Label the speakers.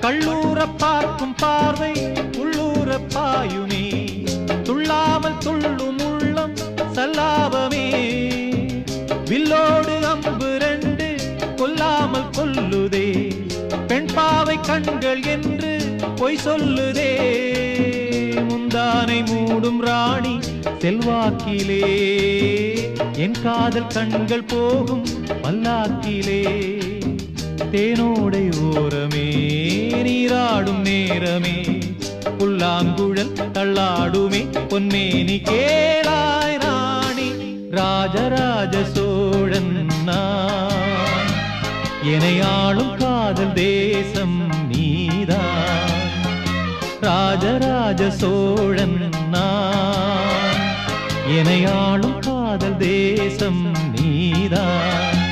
Speaker 1: கள்ளூர பார்க்கும் பார்வை உள்ளூர பாயுமே, துள்ளாமல் துள்ளும் உள்ளம் சல்லாபமே. வில்லோடு அம்பு ரெண்டு கொல்லாமல் கொல்லுதே, பெண் பாவை கண்கள் என்று பொய் சொல்லுதே. முந்தானை மூடும் ராணி செல்வாக்கிலே, என் காதல் கண்கள் போகும் பல்லாக்கிலே. தேனோடை ஓரமே நீராடும் நேரமே, புல்லாங்குழல் தள்ளாடுமே பொன்மேனி கேளாய் ராணி. ராஜராஜ சோழன் நான், என்னை ஆளும் காதல் தேசம் நீதான். ராஜராஜ சோழன் நான், என்னை ஆளும் காதல் தேசம் நீதான்.